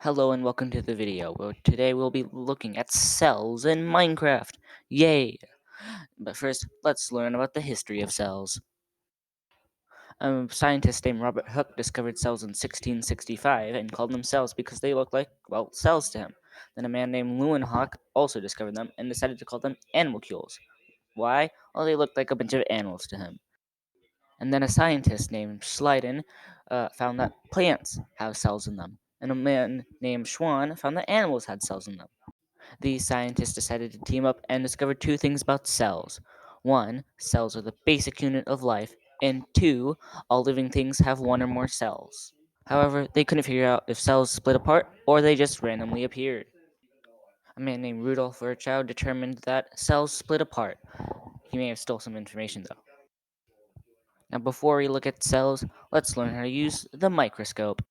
Hello and welcome to the video, where today we'll be looking at cells in Minecraft. Yay! But first, let's learn about the history of cells. A scientist named Robert Hooke discovered cells in 1665 and called them cells because they looked like, well, cells to him. Then a man named Leeuwenhoek also discovered them and decided to call them animalcules. Why? Well, they looked like a bunch of animals to him. And then a scientist named Schleiden found that plants have cells in them. And a man named Schwann found that animals had cells in them. These scientists decided to team up and discover two things about cells. One, cells are the basic unit of life, and two, all living things have one or more cells. However, they couldn't figure out if cells split apart or they just randomly appeared. A man named Rudolf Virchow determined that cells split apart. He may have stole some information though. Now, before we look at cells, let's learn how to use the microscope.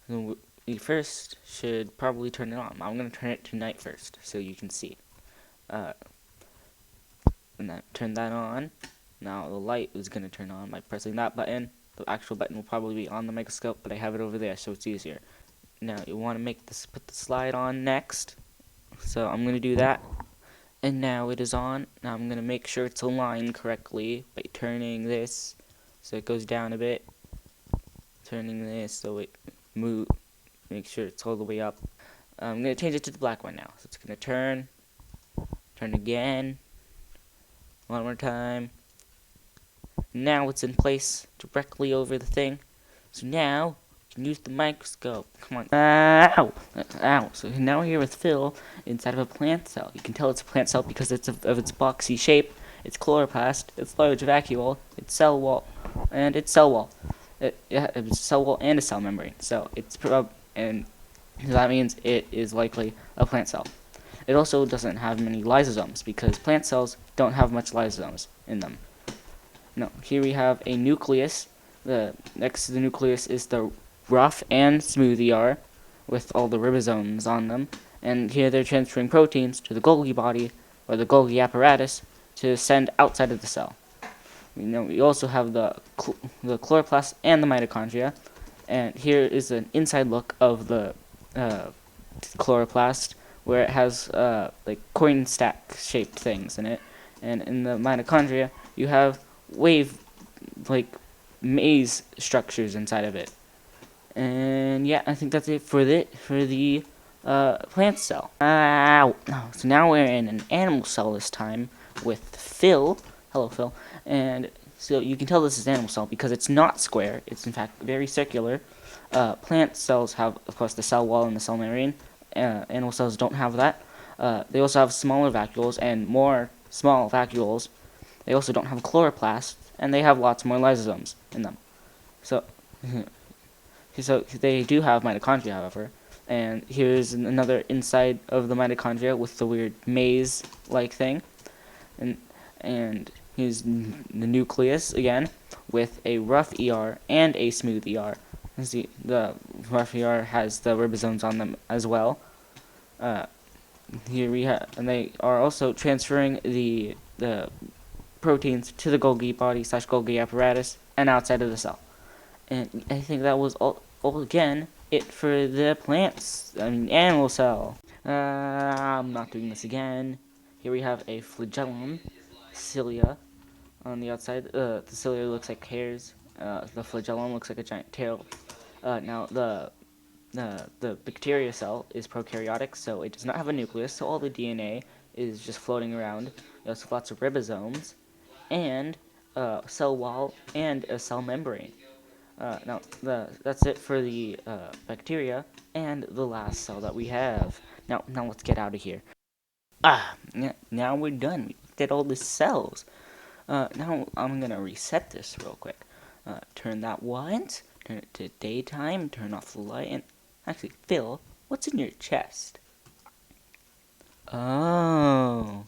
We first should probably turn it on. I'm going to turn it to night first so you can see. Uh, and then turn that on. Now the light is going to turn on by pressing that button. The actual button will probably be on the microscope, but I have it over there so it's easier. Now you want to put the slide on next. So I'm going to do that. And now it is on. Now I'm going to make sure it's aligned correctly by turning this so it goes down a bit. Turning this so it move. Make sure it's all the way up. I'm going to change it to the black one now. So it's going to turn again. One more time. Now it's in place directly over the thing. So now you can use the microscope. Come on. Ow! Ow. So now we're here with Phil inside of a plant cell. You can tell it's a plant cell because of its boxy shape, its chloroplast, its large vacuole, its cell wall, and its cell wall. It's a cell wall and a cell membrane. So and that means it is likely a plant cell. It also doesn't have many lysosomes because plant cells don't have much lysosomes in them. No, here we have a nucleus. The next to the nucleus is the rough and smooth ER with all the ribosomes on them. And here they're transferring proteins to the Golgi body or the Golgi apparatus to send outside of the cell. We also have the chloroplast and the mitochondria. And here is an inside look of the chloroplast, where it has like coin stack shaped things in it. And in the mitochondria, you have wave, like maze structures inside of it. And yeah, I think that's it for the plant cell. Ow! So now we're in an animal cell this time with Phil. Hello, Phil. And so you can tell this is animal cell because it's not square. It's in fact very circular. Plant cells have, of course, the cell wall and the cell membrane. Animal cells don't have that. They also have smaller vacuoles and more small vacuoles. They also don't have chloroplasts, and they have lots more lysosomes in them. So, so they do have mitochondria, however. And here's another inside of the mitochondria with the weird maze-like thing. And here's the nucleus again with a rough ER and a smooth ER. See, the rough ER has the ribosomes on them as well. Here we have, and they are also transferring the proteins to the Golgi body / Golgi apparatus and outside of the cell. And I think that was all again it for the animal cell. I'm not doing this again. Here we have a flagellum, cilia on the outside. The cilia looks like hairs. The flagellum looks like a giant tail. Now the bacteria cell is prokaryotic, so it does not have a nucleus, so all the DNA is just floating around. It also have lots of ribosomes, and a cell wall, and a cell membrane. Now, that's it for the bacteria, and the last cell that we have. Now let's get out of here. Now we're done. We looked at all the cells. Now I'm gonna reset this real quick. Turn that once, turn it to daytime, turn off the light, and actually, Phil, what's in your chest? Oh.